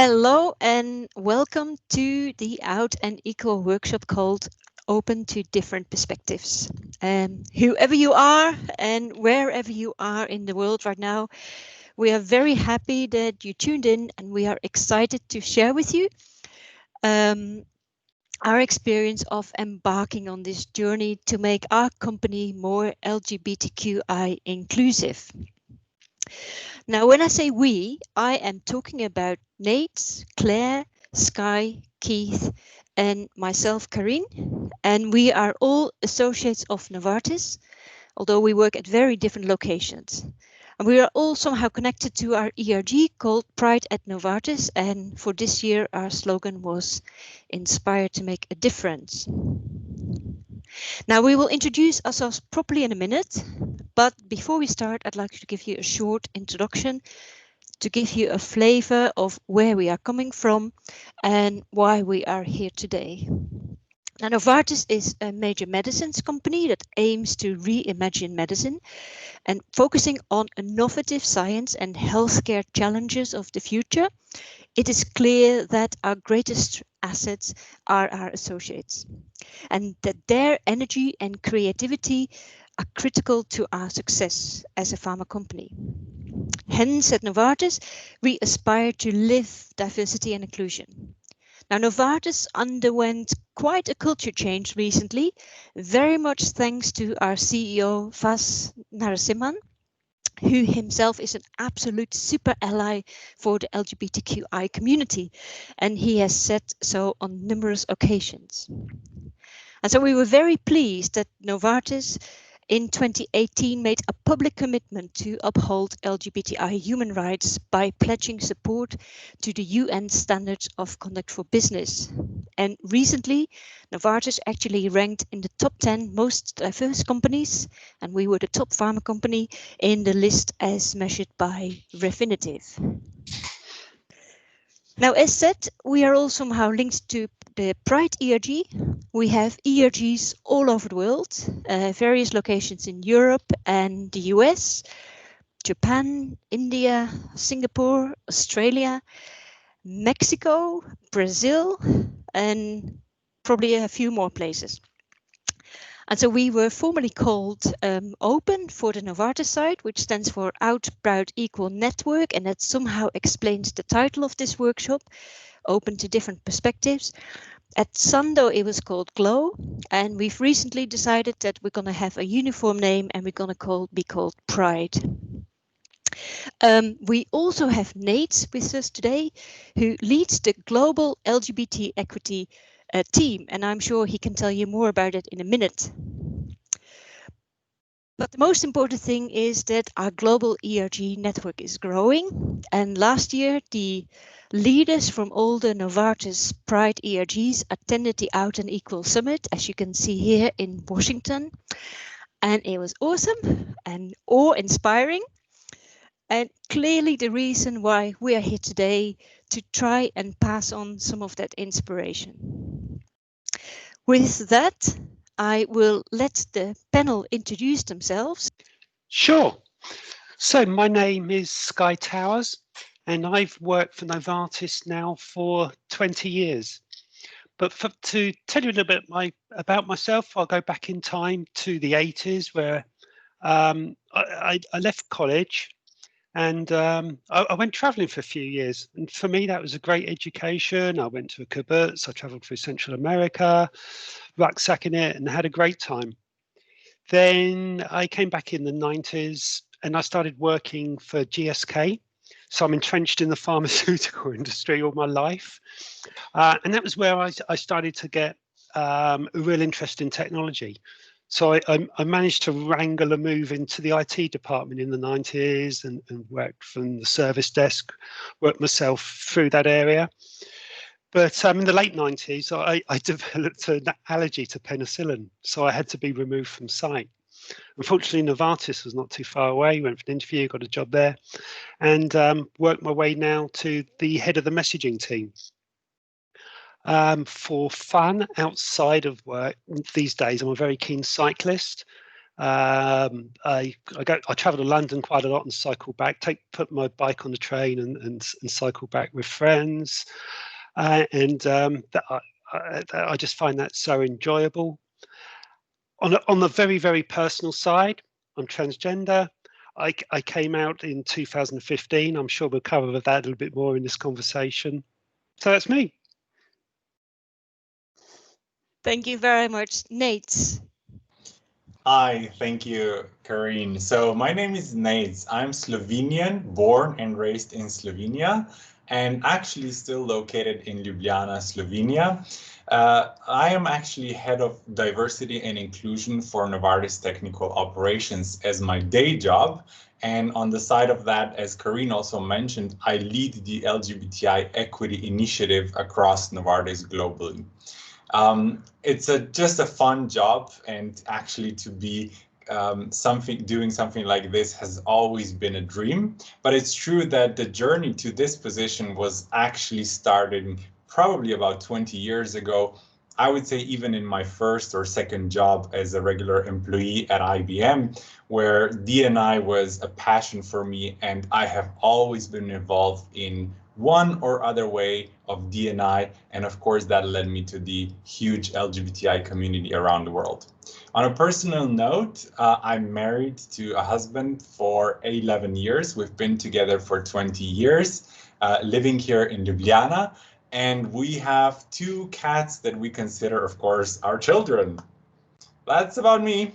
Hello and welcome to the Out and Equal workshop called Open to Different Perspectives. Whoever you are and wherever you are in the world right now, we are very happy that you tuned in and we are excited to share with you um, our experience of embarking on this journey to make our company more LGBTQI inclusive. Now, when I say we, I am talking about Nate, Claire, Sky, Keith, and myself, Karin. And we are all associates of Novartis, although we work at very different locations. And we are all somehow connected to our ERG called Pride at Novartis. And for this year, our slogan was Inspired to Make a Difference. Now, we will introduce ourselves properly in a minute. But before we start, I'd like to give you a short introduction to give you a flavor of where we are coming from and why we are here today. Now, Novartis is a major medicines company that aims to reimagine medicine and focusing on innovative science and healthcare challenges of the future. It is clear that our greatest assets are our associates and that their energy and creativity are critical to our success as a pharma company. Hence, at Novartis, we aspire to live diversity and inclusion. Now, Novartis underwent quite a culture change recently, very much thanks to our CEO, Vas Narasimhan, who himself is an absolute super ally for the LGBTQI community, and he has said so on numerous occasions. And so we were very pleased that Novartis in 2018 made a public commitment to uphold LGBTI human rights by pledging support to the UN Standards of Conduct for Business. And recently, Novartis actually ranked in the top 10 most diverse companies, and we were the top pharma company in the list as measured by Refinitiv. Now, as said, we are all somehow linked to the Pride ERG. We have ERGs all over the world, various locations in Europe and the US, Japan, India, Singapore, Australia, Mexico, Brazil, and probably a few more places. And so we were formally called Open for the Novartis side, which stands for Out, Proud, Equal Network, and that somehow explains the title of this workshop, Open to Different Perspectives. At Sando, it was called Glow, and we've recently decided that we're going to have a uniform name and we're going to be called Pride. We also have Nate with us today, who leads the global LGBT equity team, and I'm sure he can tell you more about it in a minute. But the most important thing is that our global ERG network is growing, and last year the leaders from all the Novartis Pride ERGs attended the Out and Equal Summit, as you can see here in Washington, and it was awesome and awe-inspiring. And clearly the reason why we are here today to try and pass on some of that inspiration. With that, I will let the panel introduce themselves. Sure. So my name is Sky Towers, and I've worked for Novartis now for 20 years. But to tell you a little bit about myself, I'll go back in time to the 80s where I left college and I went traveling for a few years. And for me, that was a great education. I went to a kibbutz, I traveled through Central America, rucksacking it, and had a great time. Then I came back in the 90s and I started working for GSK. So I'm entrenched in the pharmaceutical industry all my life. And that was where I started to get a real interest in technology. So I managed to wrangle a move into the IT department in the 90s and worked from the service desk, worked myself through that area. But in the late 90s, I developed an allergy to penicillin, so I had to be removed from site. Unfortunately, Novartis was not too far away, went for an interview, got a job there, and worked my way now to the head of the messaging team. For fun outside of work these days, I'm a very keen cyclist. I travel to London quite a lot and cycle back. Put my bike on the train and cycle back with friends, I just find that so enjoyable. On the very, very personal side, I'm transgender. I came out in 2015. I'm sure we'll cover that a little bit more in this conversation. So that's me. Thank you very much, Nate. Hi, thank you, Karin. So my name is Nate. I'm Slovenian, born and raised in Slovenia, and actually still located in Ljubljana, Slovenia. I am actually head of diversity and inclusion for Novartis Technical Operations as my day job. And on the side of that, as Karin also mentioned, I lead the LGBTI equity initiative across Novartis globally. It's just a fun job, and actually to be doing something like this has always been a dream. But it's true that the journey to this position was actually starting probably about 20 years ago. I would say even in my first or second job as a regular employee at IBM, where D&I was a passion for me, and I have always been involved in one or other way of D&I, and of course that led me to the huge LGBTI community around the world. On a personal note, I'm married to a husband for 11 years. We've been together for 20 years, living here in Ljubljana, and we have 2 cats that we consider, of course, our children. That's about me.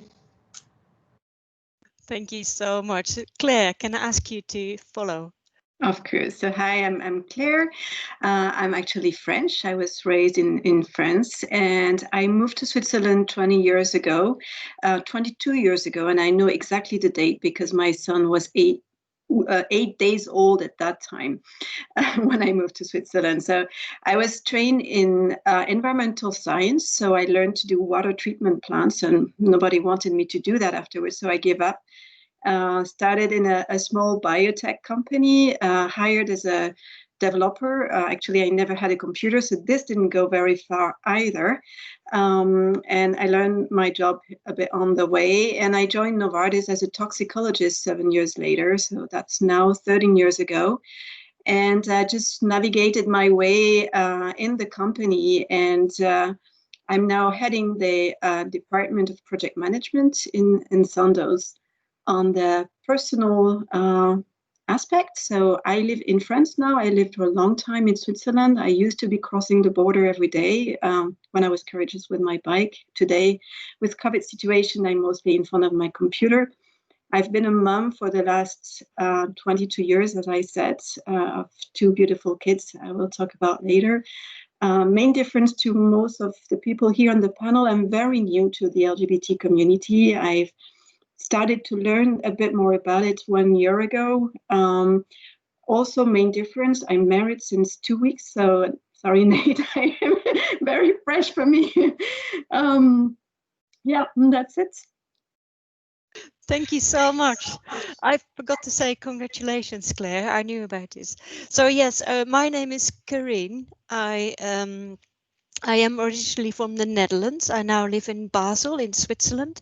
Thank you so much. Claire, can I ask you to follow? Of course. So hi, I'm Claire. I'm actually French. I was raised in France, and I moved to Switzerland 20 years ago, 22 years ago, and I know exactly the date because my son was 8 days old at that time when I moved to Switzerland. So I was trained in environmental science. So I learned to do water treatment plants, and nobody wanted me to do that afterwards. So I gave up. Started in a small biotech company, hired as a developer. Actually, I never had a computer, so this didn't go very far either. And I learned my job a bit on the way, and I joined Novartis as a toxicologist 7 years later. So that's now 13 years ago. And just navigated my way in the company, and I'm now heading the Department of Project Management in Sandoz on the personal aspect. So I live in France now. I lived for a long time in Switzerland. I used to be crossing the border every day when I was courageous with my bike. Today, with COVID situation, I'm mostly in front of my computer. I've been a mom for the last 22 years, as I said, of 2 beautiful kids I will talk about later. Main difference to most of the people here on the panel, I'm very new to the LGBT community. I've started to learn a bit more about it 1 year ago. Also, main difference, I'm married since 2 weeks, so sorry, Nate, I am very fresh for me. Yeah, that's it. Thank you so much. I forgot to say congratulations, Claire. I knew about this. So yes, my name is Karin. I am originally from the Netherlands. I now live in Basel in Switzerland.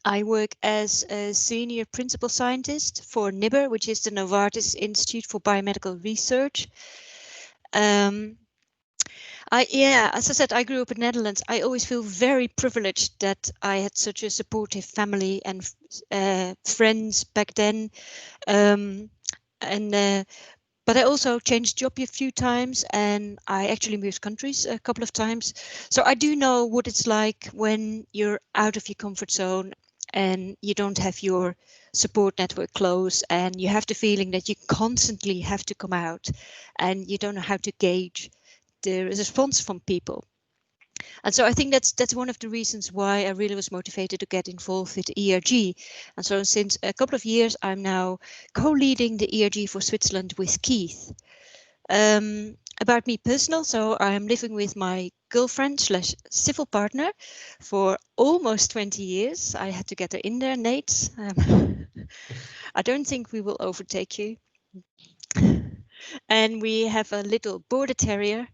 I work as a senior principal scientist for NIBR, which is the Novartis Institute for Biomedical Research. As I said, I grew up in the Netherlands. I always feel very privileged that I had such a supportive family and friends back then. But I also changed job a few times, and I actually moved countries a couple of times. So I do know what it's like when you're out of your comfort zone and you don't have your support network close, and you have the feeling that you constantly have to come out, and you don't know how to gauge the response from people. And so I think that's one of the reasons why I really was motivated to get involved with ERG. And so since a couple of years, I'm now co-leading the ERG for Switzerland with Keith. About me personal, so I'm living with my girlfriend / civil partner for almost 20 years. I had to get her in there, Nate. I don't think we will overtake you. And we have a little border terrier,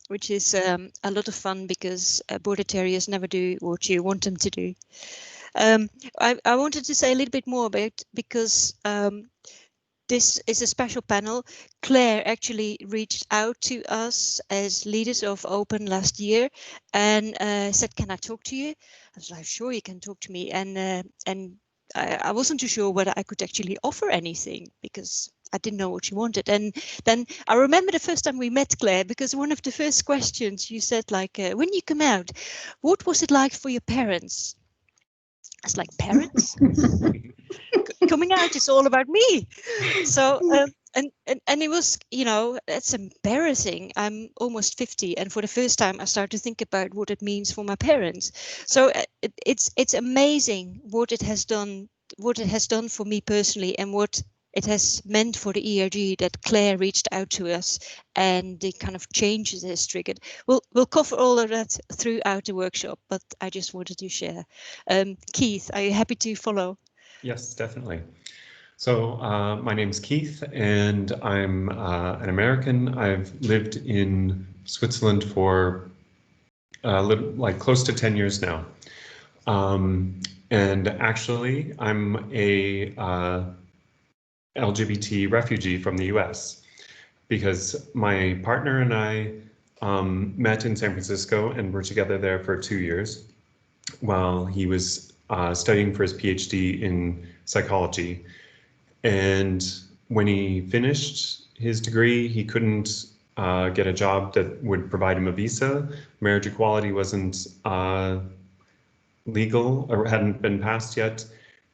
which is a lot of fun because border terriers never do what you want them to do. I wanted to say a little bit more about, because this is a special panel. Claire actually reached out to us as leaders of Open last year and said, "Can I talk to you?" I was like, "Sure, you can talk to me." And I wasn't too sure whether I could actually offer anything, because I didn't know what she wanted. And then I remember the first time we met, Claire, because one of the first questions you said, like, when you come out, what was it like for your parents? I was like, parents? Coming out is all about me. So and it was, that's embarrassing. I'm almost 50, and for the first time I started to think about what it means for my parents. So it's amazing what it has done for me personally, and what it has meant for the ERG that Claire reached out to us, and the kind of changes it has triggered. We'll cover all of that throughout the workshop, but I just wanted to share. Keith, are you happy to follow? Yes, definitely. So my name's Keith, and I'm an American. I've lived in Switzerland for like close to 10 years now. And actually, I'm a LGBT refugee from the US, because my partner and I met in San Francisco and were together there for 2 years while he was studying for his PhD in psychology. And when he finished his degree, he couldn't get a job that would provide him a visa. Marriage equality wasn't legal or hadn't been passed yet.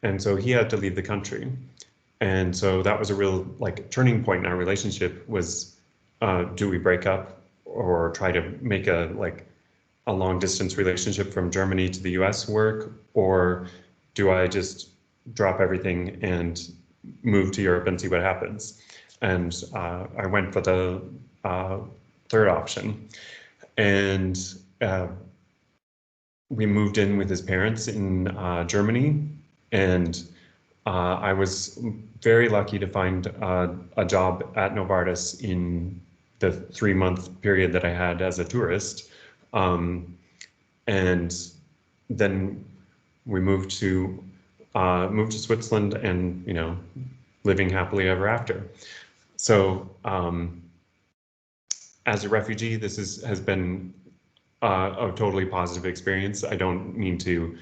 And so he had to leave the country. And so that was a real like turning point in our relationship, was do we break up or try to make a long distance relationship from Germany to the US work, or do I just drop everything and move to Europe and see what happens? And I went for the third option. And we moved in with his parents in Germany. And I was very lucky to find a job at Novartis in the 3-month period that I had as a tourist. And then we moved to Switzerland, and living happily ever after. So as a refugee, this has been a totally positive experience. I don't mean to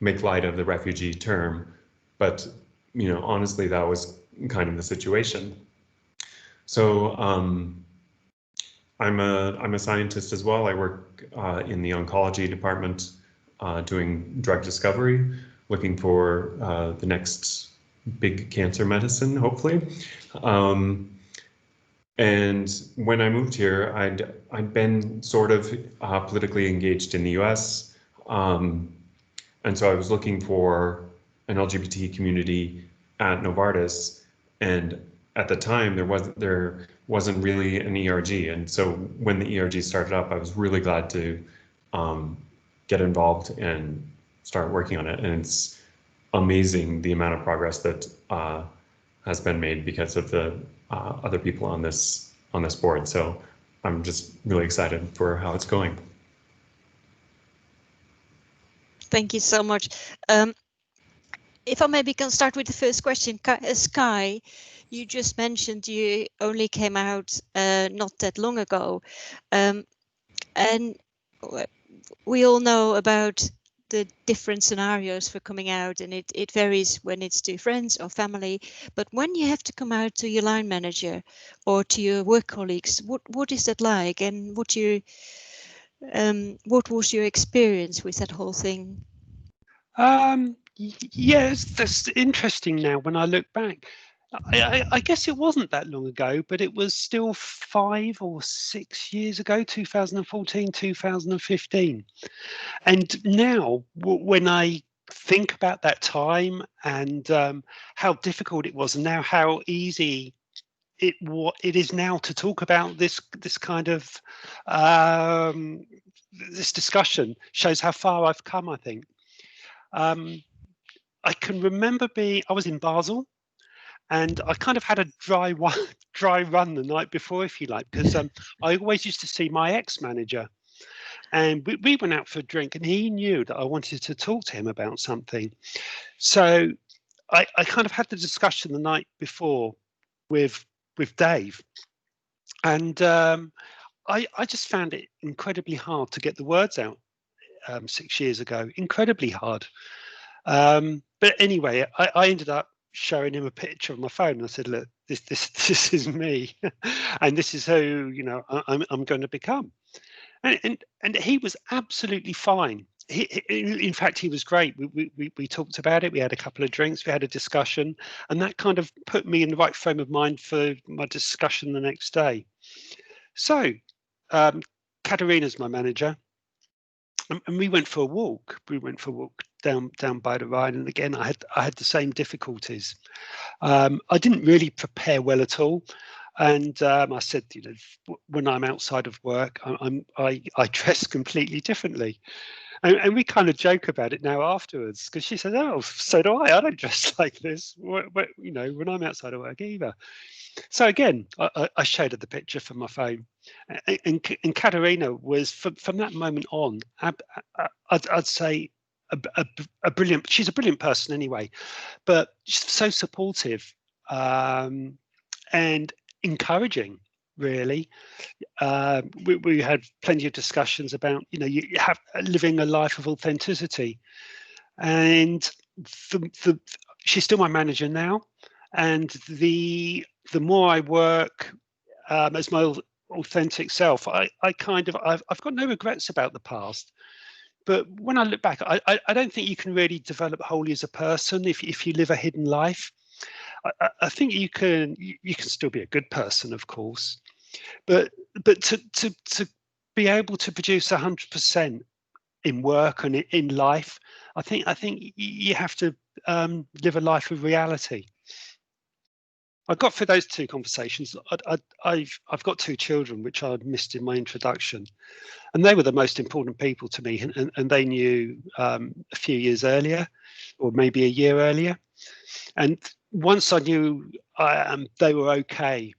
make light of the refugee term, but honestly, that was kind of the situation. So I'm a scientist as well. I work in the oncology department, doing drug discovery, looking for the next big cancer medicine, hopefully. And when I moved here, I'd been sort of politically engaged in the U.S., and so I was looking for an LGBT community at Novartis, and at the time there wasn't really an ERG, and so when the ERG started up, I was really glad to get involved and start working on it. And it's amazing the amount of progress that has been made because of the other people on this board. So I'm just really excited for how it's going. Thank you so much. If I maybe can start with the first question, Sky, you just mentioned you only came out not that long ago, and we all know about the different scenarios for coming out, and it varies when it's to friends or family. But when you have to come out to your line manager or to your work colleagues, what is that like, and what was your experience with that whole thing? Yes, that's interesting now when I look back. I guess it wasn't that long ago, but it was still 5 or 6 years ago, 2014, 2015. And now when I think about that time and how difficult it was, and now how easy it is now to talk about this kind of this discussion, shows how far I've come, I think. I can remember I was in Basel, and I kind of had a dry run the night before, if you like, because I always used to see my ex-manager, and we went out for a drink, and he knew that I wanted to talk to him about something. So I kind of had the discussion the night before with Dave, and I just found it incredibly hard to get the words out 6 years ago. Incredibly hard. But anyway, I ended up showing him a picture on my phone, and I said, "Look, this is me, and this is who I'm going to become." And he was absolutely fine. In fact, he was great. We talked about it. We had a couple of drinks. We had a discussion, and that kind of put me in the right frame of mind for my discussion the next day. So, Katerina's my manager, and we went for a walk. We went for a walk down by the Rhine, and again, I had the same difficulties. I didn't really prepare well at all. And I said, when I'm outside of work, I dress completely differently, and we kind of joke about it now afterwards, because she said, "Oh, so do I. I don't dress like this, when I'm outside of work either." So again, I showed her the picture from my phone, and Katerina was from that moment on, I'd say a brilliant. She's a brilliant person anyway, but she's so supportive. And encouraging, really. We had plenty of discussions about, you have living a life of authenticity, and she's still my manager now, and the more I work as my authentic self, I've got no regrets about the past. But when I look back, I don't think you can really develop wholly as a person if you live a hidden life. I think you can still be a good person, of course, but to be able to produce 100% in work and in life, I think you have to live a life of reality. I got through those two conversations. I've got two children, which I missed in my introduction, and they were the most important people to me, and they knew a few years earlier, or maybe a year earlier. And once I knew they were okay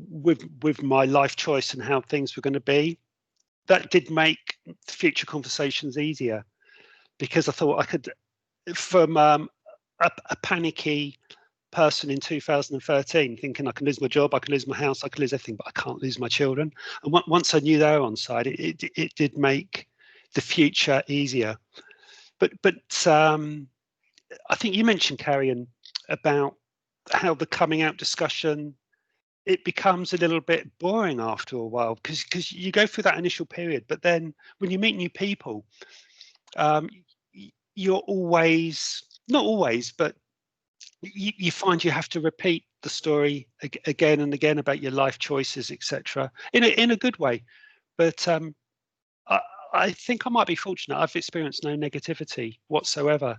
with my life choice and how things were going to be, that did make future conversations easier, because I thought I could, from a panicky person in 2013, thinking I can lose my job, I can lose my house, I can lose everything, but I can't lose my children. And once I knew they were on side, it did make the future easier. But I think you mentioned, Karin, about how the coming out discussion, it becomes a little bit boring after a while, because you go through that initial period, but then when you meet new people, you're always, not always, but you find you have to repeat the story again and again about your life choices, etc., in a good way. But I think I might be fortunate. I've experienced no negativity whatsoever,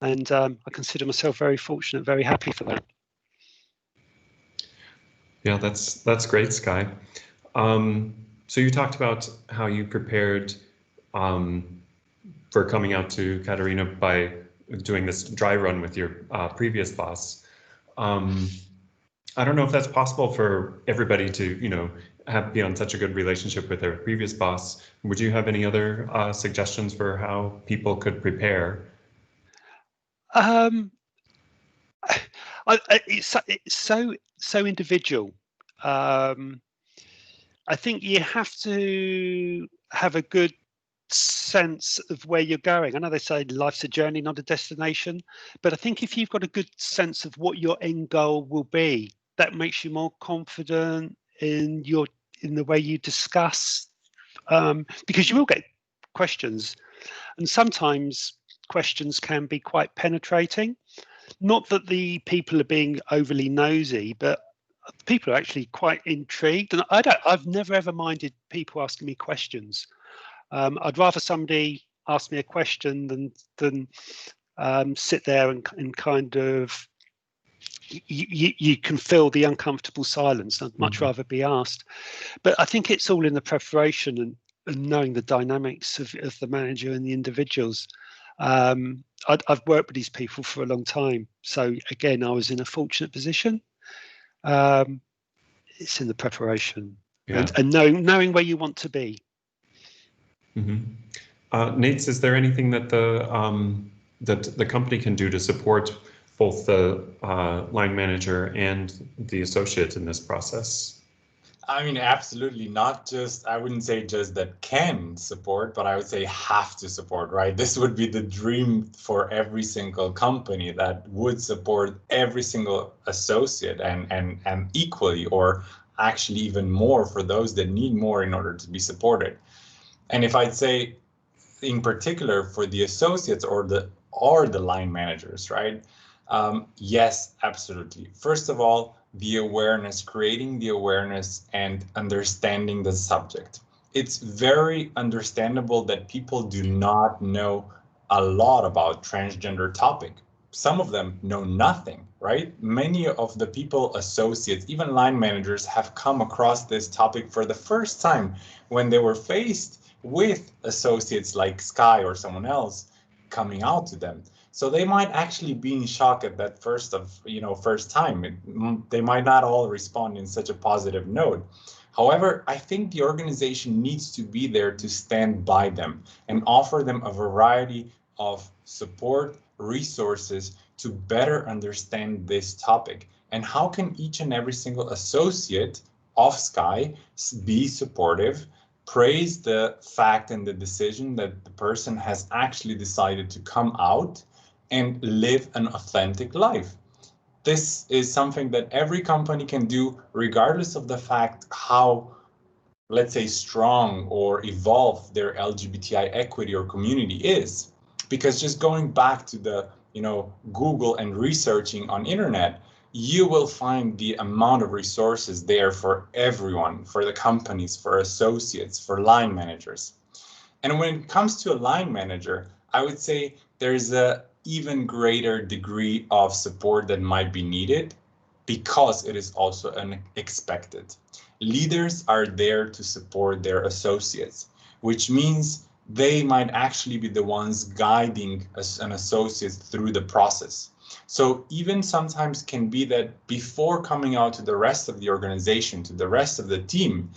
and I consider myself very fortunate, very happy for that. Yeah, that's great, Sky. So you talked about how you prepared for coming out to Katerina by doing this dry run with your previous boss. I don't know if that's possible for everybody to, be on such a good relationship with their previous boss. Would you have any other suggestions for how people could prepare? It's so individual. I think you have to have a good sense of where you're going. I know they say life's a journey, not a destination, but I think if you've got a good sense of what your end goal will be, that makes you more confident in the way you discuss, because you will get questions, and sometimes questions can be quite penetrating. Not that the people are being overly nosy, but people are actually quite intrigued, and I've never ever minded people asking me questions. I'd rather somebody ask me a question than sit there and kind of you can feel the uncomfortable silence. I'd much rather be asked. But I think it's all in the preparation and knowing the dynamics of the manager and the individuals. I've worked with these people for a long time, so again, I was in a fortunate position. It's in the preparation, and knowing where you want to be. Nate, is there anything that the company can do to support both the line manager and the associate in this process? I mean, absolutely not just, I wouldn't say just that can support, but I would say have to support, right? This would be the dream for every single company that would support every single associate and equally, or actually even more for those that need more in order to be supported. And if I'd say in particular for the associates or the line managers, right? Yes, absolutely. First of all, the awareness, creating the awareness and understanding the subject. It's very understandable that people do not know a lot about transgender topic. Some of them know nothing, right? Many of the people, associates, even line managers have come across this topic for the first time when they were faced with associates like Sky or someone else coming out to them. So they might actually be in shock at that first time. They might not all respond in such a positive note. However, I think the organization needs to be there to stand by them and offer them a variety of support, resources to better understand this topic. And how can each and every single associate of Sky be supportive, praise the fact and the decision that the person has actually decided to come out and live an authentic life. This is something that every company can do, regardless of the fact how, let's say, strong or evolved their LGBTI equity or community is. Because just going back to the, Google and researching on internet, you will find the amount of resources there for everyone, for the companies, for associates, for line managers. And when it comes to a line manager, I would say there's a even greater degree of support that might be needed because it is also unexpected. Leaders are there to support their associates, which means they might actually be the ones guiding an associate through the process. So even sometimes can be that before coming out to the rest of the organization, to the rest of the team,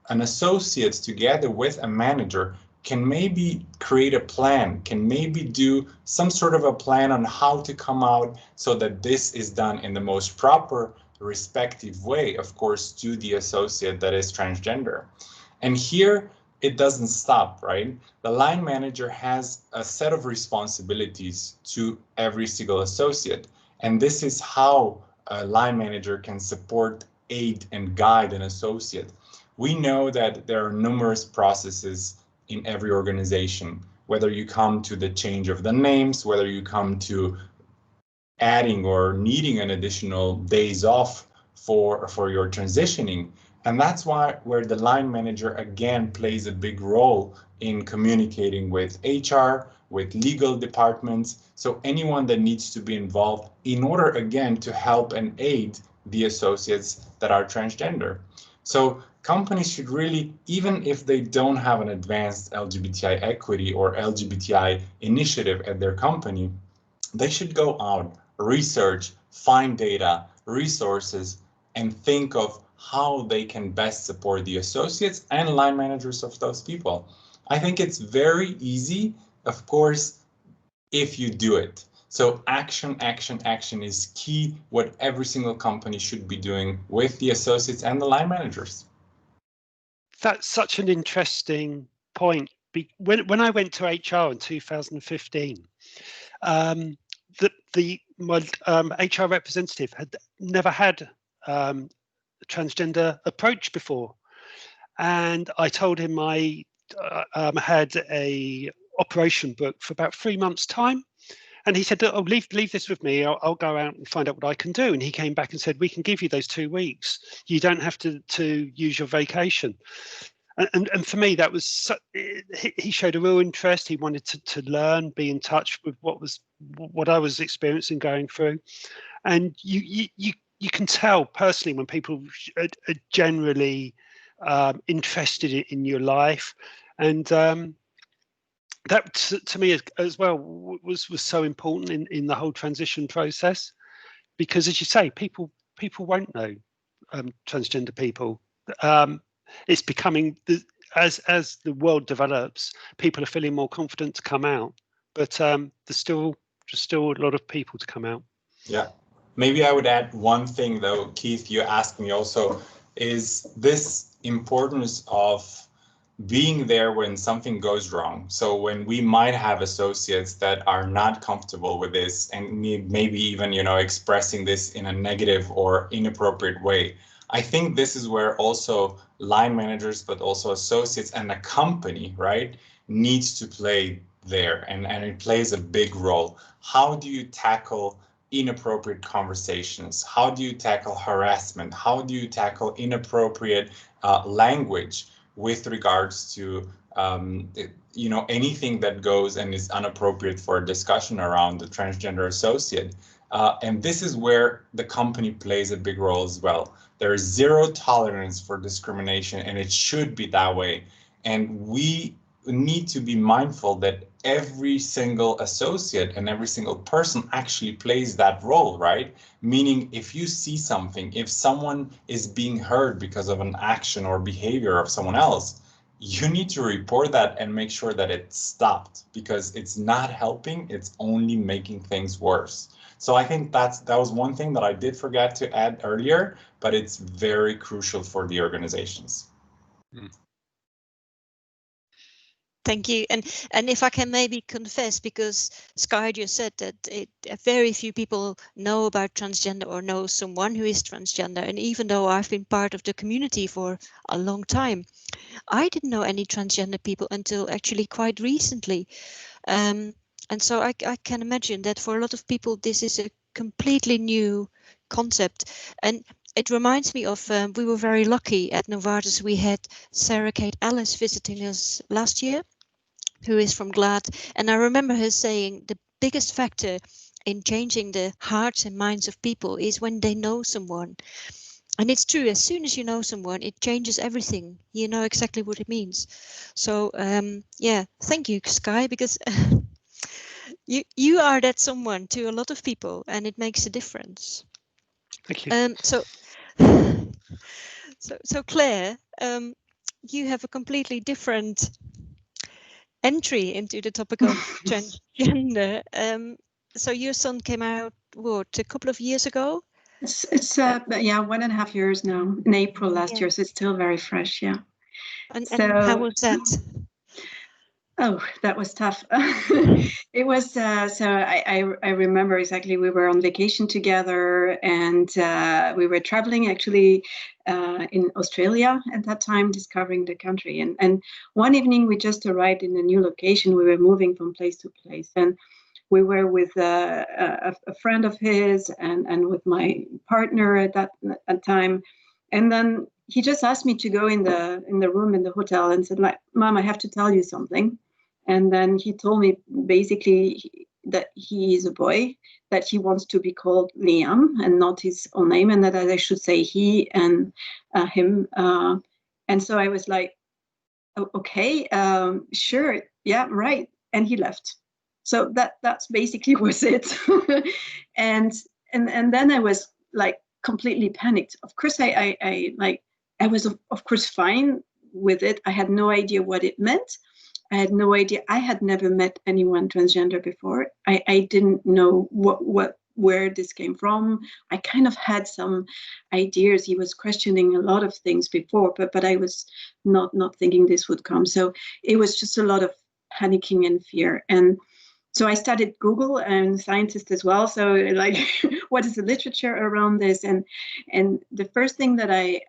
an associate together with a manager can maybe create a plan, can maybe do some sort of a plan on how to come out so that this is done in the most proper, respective way, of course, to the associate that is transgender. And here it doesn't stop, right? The line manager has a set of responsibilities to every single associate. And this is how a line manager can support, aid, and guide an associate. We know that there are numerous processes in every organization, whether you come to the change of the names, whether you come to adding or needing an additional days off for your transitioning. And that's where the line manager again plays a big role in communicating with HR, with legal departments. So anyone that needs to be involved in order again to help and aid the associates that are transgender. So companies should really, even if they don't have an advanced LGBTI equity or LGBTI initiative at their company, they should go out, research, find data, resources, and think of how they can best support the associates and line managers of those people. I think it's very easy, of course, if you do it. So action, action, action is key, what every single company should be doing with the associates and the line managers. That's such an interesting point. When I went to HR in 2015, my HR representative had never had a transgender approach before, and I told him I had a operation booked for about 3 months' time. And he said, "Oh, leave this with me. I'll go out and find out what I can do." And he came back and said, "We can give you those 2 weeks. You don't have to use your vacation." And for me, that was he showed a real interest. He wanted to learn, be in touch with what I was experiencing going through. And you can tell personally when people are generally interested in your life, and that to me as well was so important in the whole transition process, because as you say, people won't know transgender people. It's becoming as the world develops, people are feeling more confident to come out, but there's still a lot of people to come out. Yeah. Maybe I would add one thing though, Keith, you asked me also, is this importance of being there when something goes wrong. So when we might have associates that are not comfortable with this and maybe even, expressing this in a negative or inappropriate way. I think this is where also line managers, but also associates and a company, right, needs to play there. And it plays a big role. How do you tackle inappropriate conversations? How do you tackle harassment? How do you tackle inappropriate language with regards to anything that goes and is inappropriate for a discussion around the transgender associate? And this is where the company plays a big role as well. There is zero tolerance for discrimination, and it should be that way. And we need to be mindful that every single associate and every single person actually plays that role, right? Meaning if you see something, if someone is being hurt because of an action or behavior of someone else, you need to report that and make sure that it's stopped, because it's not helping, it's only making things worse. So I think that was one thing that I did forget to add earlier, but it's very crucial for the organizations. Thank you. And if I can maybe confess, because Sky just said that very few people know about transgender or know someone who is transgender. And even though I've been part of the community for a long time, I didn't know any transgender people until actually quite recently. And so I can imagine that for a lot of people, this is a completely new concept. And it reminds me of, we were very lucky at Novartis. We had Sarah Kate Ellis visiting us last year, who is from GLAD. And I remember her saying the biggest factor in changing the hearts and minds of people is when they know someone. And it's true, as soon as you know someone, it changes everything. You know exactly what it means. So yeah, thank you, Sky, because you are that someone to a lot of people, and it makes a difference. Thank you. So Claire, you have a completely different entry into the topic of transgender. So your son came out, what, a couple of years ago? It's 1.5 years now, in April last year, so it's still very fresh, yeah. And how was that? Oh, that was tough. It was, so I remember exactly, we were on vacation together, and we were traveling actually in Australia at that time, discovering the country. And one evening we just arrived in a new location. We were moving from place to place, and we were with a friend of his and with my partner at that time. And then he just asked me to go in the room in the hotel and said, like, Mom, I have to tell you something. And then he told me basically that he is a boy, that he wants to be called Liam and not his own name, and that I should say he and him. And so I was like, okay, sure, yeah, right. And he left. So that's basically was it. and then I was like completely panicked. Of course, I was of course fine with it. I had no idea what it meant. I had no idea. I had never met anyone transgender before. I didn't know where this came from. I kind of had some ideas. He was questioning a lot of things before, but I was not thinking this would come. So it was just a lot of panicking and fear. And so I started Google, and scientists as well. So like, what is the literature around this? And the first thing that I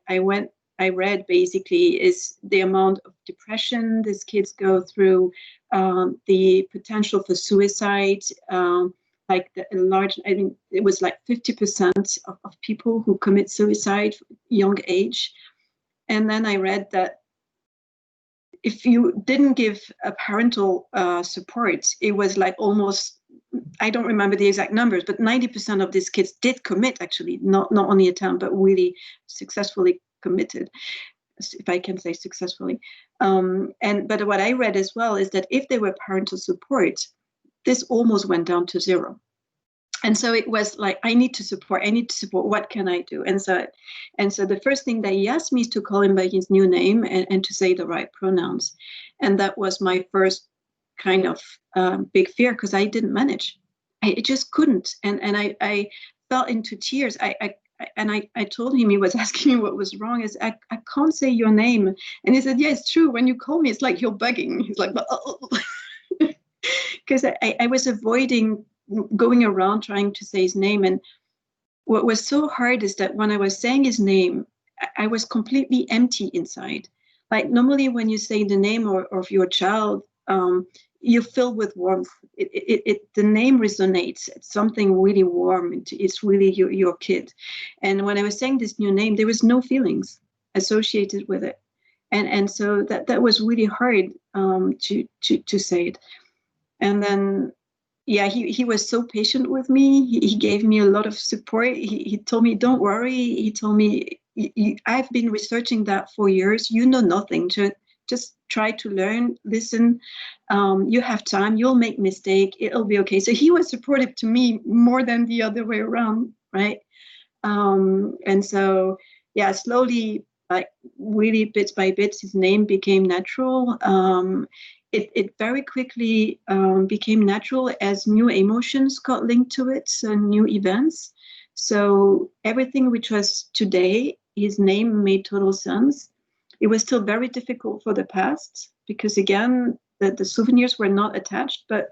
read basically is the amount of depression these kids go through, the potential for suicide, like I think it was like 50% of people who commit suicide young age. And then I read that if you didn't give a parental support, it was like almost, I don't remember the exact numbers, but 90% of these kids did commit, actually, not only attempt, but really successfully committed, if I can say successfully. But what I read as well is that if there were parental support, this almost went down to zero. And so it was like, I need to support. What can I do? And so the first thing that he asked me is to call him by his new name and to say the right pronouns. And that was my first kind of big fear, because I didn't manage. I just couldn't. And I fell into tears. I told him, he was asking me what was wrong. I can't say your name. And he said, yeah, it's true. When you call me, it's like you're bugging. He's like, because I was avoiding going around trying to say his name. And what was so hard is that when I was saying his name, I was completely empty inside. Like normally when you say the name of your child, you fill with warmth. The name resonates. It's something really warm. It's really your kid. And when I was saying this new name, there was no feelings associated with it. And so that was really hard to say it. And then, yeah, he was so patient with me. He gave me a lot of support. He told me, don't worry. He told me, I've been researching that for years. You know nothing. Just try to learn, listen. You have time. You'll make mistake. It'll be okay. So he was supportive to me more than the other way around, right? And so, yeah, slowly, like really bit by bit, his name became natural. It very quickly became natural as new emotions got linked to it, so new events. So everything which was today, his name made total sense. It was still very difficult for the past because, again, the souvenirs were not attached, but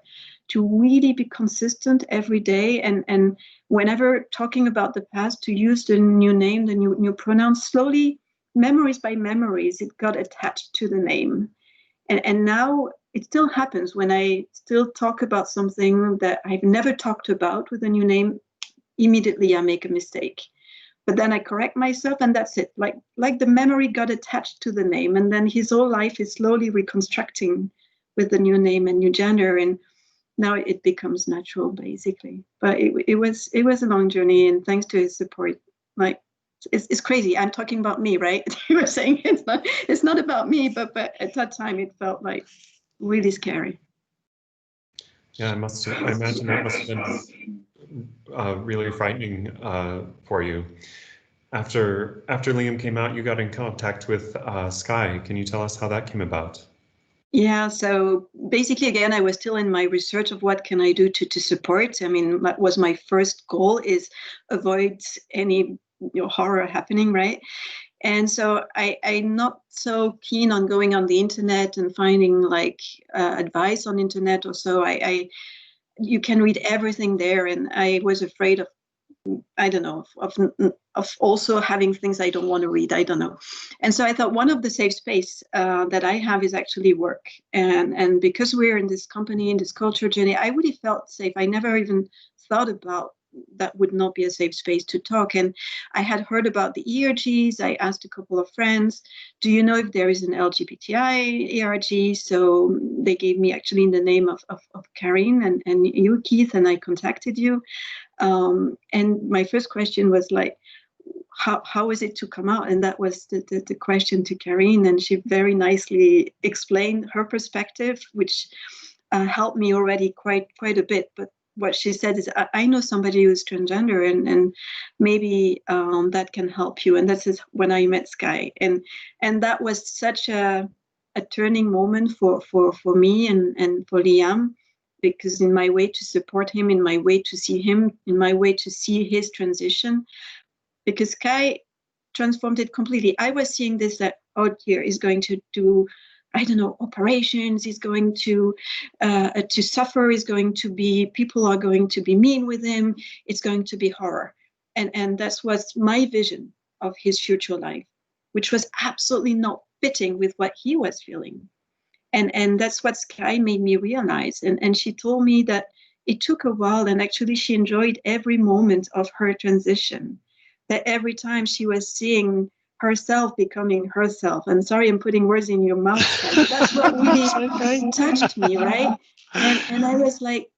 to really be consistent every day and whenever talking about the past, to use the new name, the new pronouns, slowly, memories by memories, it got attached to the name. And now it still happens when I still talk about something that I've never talked about with a new name, immediately I make a mistake. But then I correct myself and that's it. Like the memory got attached to the name, and then his whole life is slowly reconstructing with the new name and new gender. And now it becomes natural, basically. But it was a long journey, and thanks to his support, like it's crazy. I'm talking about me, right? You were saying it's not about me, but at that time it felt like really scary. Yeah, I imagine that must have been really frightening for you. After Liam came out, you got in contact with Sky. Can you tell us how that came about? Yeah, so basically, again, I was still in my research of what can I do to support. I mean, that was my first goal, is avoid any horror happening, right? And so I'm not so keen on going on the internet and finding like advice on internet or so. You can read everything there, and I was afraid of, I don't know, of also having things I don't want to read. I don't know. And so I thought one of the safe space that I have is actually work. And because we're in this company, in this culture journey, I really felt safe. I never even thought about that would not be a safe space to talk. And I had heard about the ERGs. I asked a couple of friends, do you know if there is an LGBTI ERG? So they gave me actually the name of Karin and you, Keith, and I contacted you. And my first question was like, how is it to come out? And that was the question to Karin, and she very nicely explained her perspective, which helped me already quite a bit. But what she said is, I know somebody who's transgender, and maybe that can help you. And this is when I met Sky, and that was such a turning moment for me and for Liam, because in my way to support him, in my way to see him, in my way to see his transition, because Sky transformed it completely. I was seeing this, that, oh dear, is going to do, I don't know, operations, is going to suffer, is going to be, people are going to be mean with him, it's going to be horror. And that was my vision of his future life, which was absolutely not fitting with what he was feeling. And that's what Sky made me realize. And she told me that it took a while, and actually she enjoyed every moment of her transition, that every time she was seeing herself becoming herself. And sorry, I'm putting words in your mouth, Sky, but that's what really touched me, right? And I was like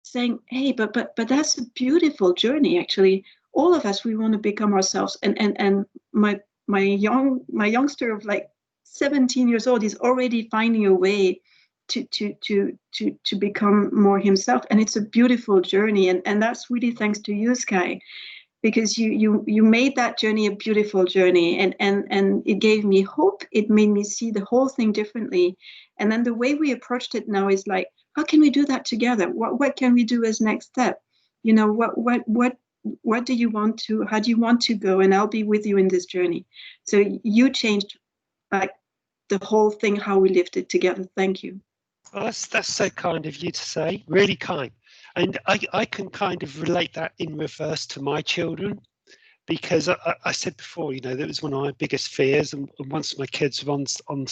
saying, hey, but that's a beautiful journey, actually. All of us, we want to become ourselves. And my youngster of like 17 years old is already finding a way to become more himself. And it's a beautiful journey, and that's really thanks to you, Sky, because you made that journey a beautiful journey, and it gave me hope. It made me see the whole thing differently. And then the way we approached it now is like, how can we do that together? What can we do as next step? You know, what do you want to, how do you want to go? And I'll be with you in this journey. So you changed like the whole thing, how we lived it together. Thank you. Well, that's so kind of you to say, really kind. And I can kind of relate that in reverse to my children, because I said before, you know, that was one of my biggest fears. And once my kids were on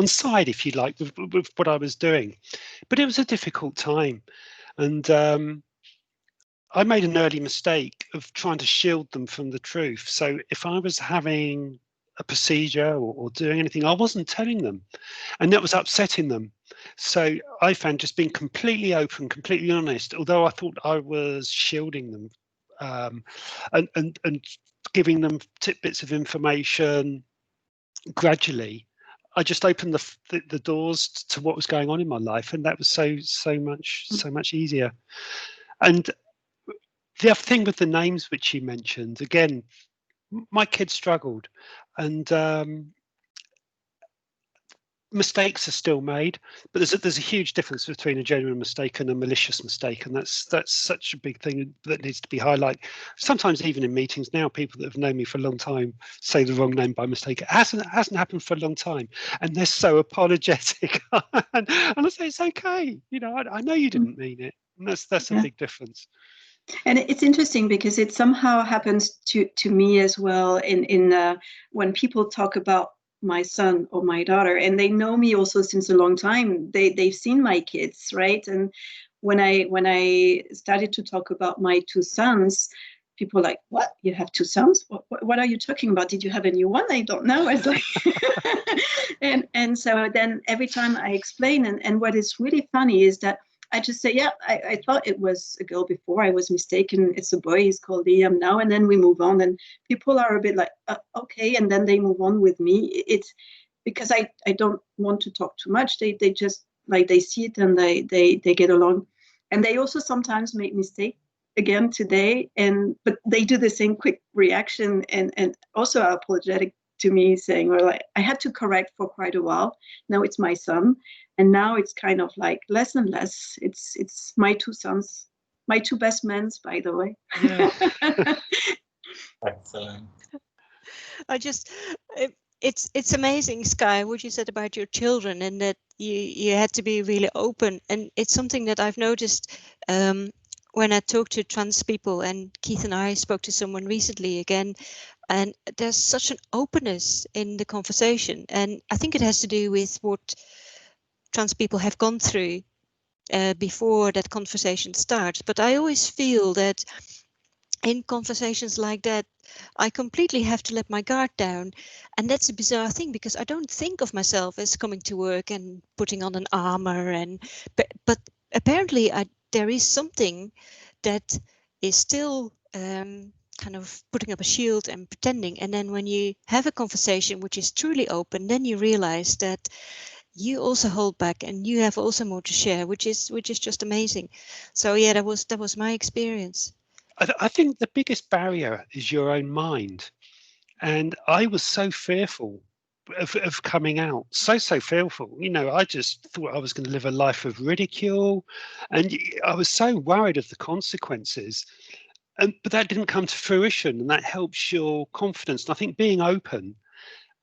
side, if you like, with what I was doing, but it was a difficult time. And I made an early mistake of trying to shield them from the truth. So if I was having a procedure or doing anything, I wasn't telling them, and that was upsetting them. So I found just being completely open, completely honest, although I thought I was shielding them, and giving them tidbits of information gradually, I just opened the doors to what was going on in my life, and that was so much easier. And the other thing with the names which you mentioned, again, my kids struggled, and mistakes are still made, but there's a huge difference between a genuine mistake and a malicious mistake, and that's such a big thing that needs to be highlighted. Sometimes even in meetings now, people that have known me for a long time say the wrong name by mistake. It hasn't happened for a long time, and they're so apologetic. and I say it's okay, you know, I know you didn't mean it, and that's a big difference. And it's interesting because it somehow happens to me as well in when people talk about my son or my daughter, and they know me also since a long time. They've seen my kids, right? And when I started to talk about my two sons, people are like, what? You have two sons? What are you talking about? Did you have a new one? I don't know. It's like and so then every time I explain, and what is really funny is that I just say, yeah, I thought it was a girl before. I was mistaken. It's a boy. He's called Liam now. And then we move on. And people are a bit like, okay. And then they move on with me. It's because I don't want to talk too much. They just like, they see it and they get along. And they also sometimes make mistakes again today. But they do the same quick reaction and also are apologetic to me, saying, well, like, I had to correct for quite a while. Now it's my son. And now it's kind of like less and less. It's my two sons, my two best men, by the way. Yeah. Excellent. It's amazing, Sky, what you said about your children, and that you had to be really open. And it's something that I've noticed when I talk to trans people, and Keith and I spoke to someone recently again, and there's such an openness in the conversation. And I think it has to do with what trans people have gone through before that conversation starts. But I always feel that in conversations like that, I completely have to let my guard down. And that's a bizarre thing, because I don't think of myself as coming to work and putting on an armor. But apparently there is something that is still kind of putting up a shield and pretending. And then when you have a conversation which is truly open, then you realize that you also hold back and you have also more to share, which is just amazing. So yeah, that was my experience. I think the biggest barrier is your own mind, and I was so fearful of coming out, so fearful. You know, I just thought I was going to live a life of ridicule, and I was so worried of the consequences. But that didn't come to fruition, and that helps your confidence. And I think being open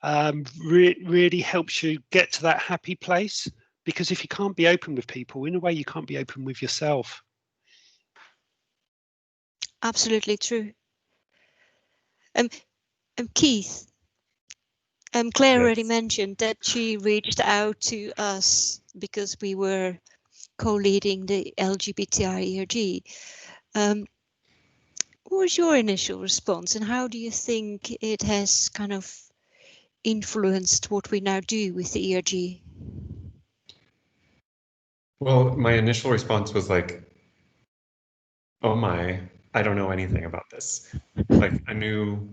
really helps you get to that happy place, because if you can't be open with people, in a way you can't be open with yourself. Absolutely true. Keith, Claire already Yes. mentioned that she reached out to us because we were co-leading the LGBTI ERG. What was your initial response, and how do you think it has kind of influenced what we now do with the ERG? Well, my initial response was like, oh my, I don't know anything about this. Like, I knew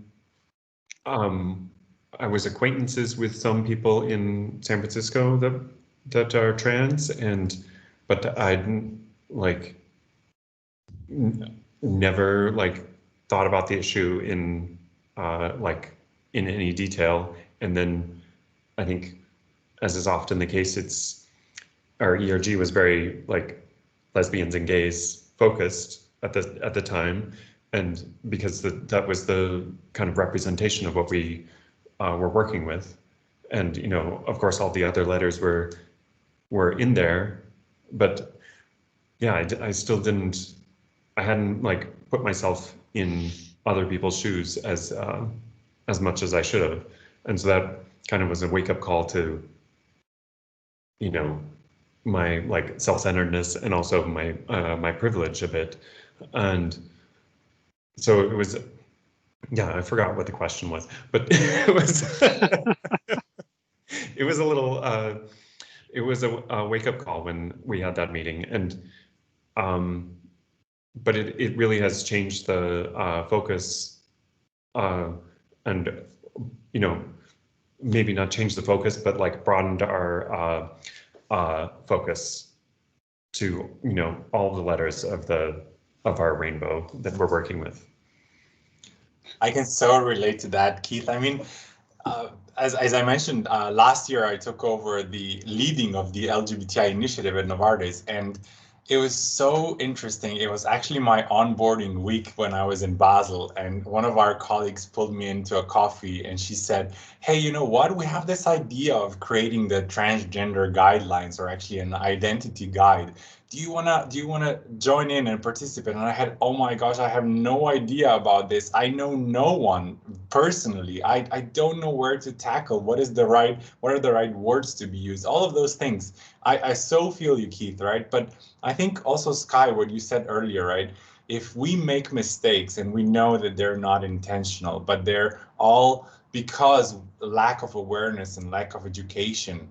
I was acquaintances with some people in San Francisco that that are trans, but I like never like thought about the issue in like in any detail. And then I think, as is often the case, our ERG was very like lesbians and gays focused at the time, and because that was the kind of representation of what we were working with. And of course, all the other letters were in there, but yeah, I still didn't. I hadn't like put myself in other people's shoes as much as I should have, and so that kind of was a wake up call to my like self-centeredness and also my privilege a bit. And so it was, yeah, I forgot what the question was, but it was it was a little it was a wake-up call when we had that meeting. And but it really has changed the focus, and maybe not changed the focus, but like broadened our focus to all the letters of our rainbow that we're working with. I can so relate to that, Keith. I mean, as I mentioned, last year I took over the leading of the LGBTI initiative at Novartis, and it was so interesting. It was actually my onboarding week when I was in Basel, and one of our colleagues pulled me into a coffee and she said, hey, you know what? We have this idea of creating the transgender guidelines, or actually an identity guide. Do you wanna join in and participate? And I had, oh my gosh, I have no idea about this. I know no one personally. I don't know where to tackle. What are the right words to be used? All of those things. I so feel you, Keith, right? But I think also, Sky, what you said earlier, right? If we make mistakes and we know that they're not intentional, but they're all because lack of awareness and lack of education,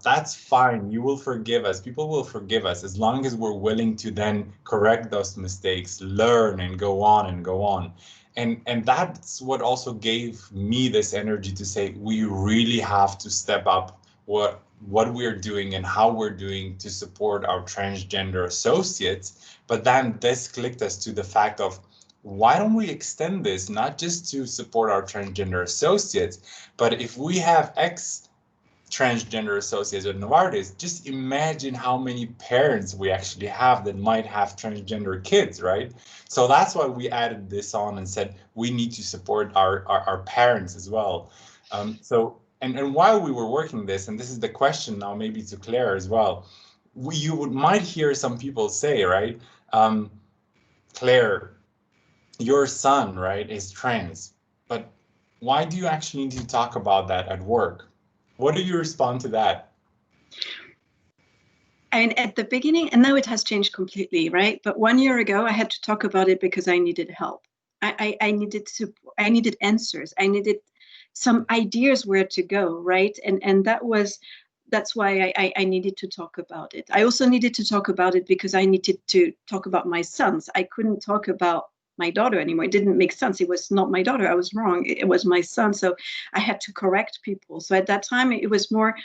that's fine. You will forgive us. People will forgive us as long as we're willing to then correct those mistakes, learn, and go on and go on. And that's what also gave me this energy to say we really have to step up what we're doing and how we're doing to support our transgender associates. But then this clicked us to the fact of, why don't we extend this not just to support our transgender associates, but if we have X transgender associates at Novartis, just imagine how many parents we actually have that might have transgender kids, right? So that's why we added this on and said we need to support our parents as well. And while we were working this, and this is the question now maybe to Claire as well, might hear some people say, right, Claire, your son, right, is trans, but why do you actually need to talk about that at work? What do you respond to that? And at the beginning, and now it has changed completely, right? But 1 year ago, I had to talk about it because I needed help. I needed support. I needed answers. I needed some ideas where to go, right? And that's why I needed to talk about it. I also needed to talk about it because I needed to talk about my sons. I couldn't talk about my daughter anymore. It didn't make sense. It was not my daughter. I was wrong. It was my son. So I had to correct people. So at that time, it was more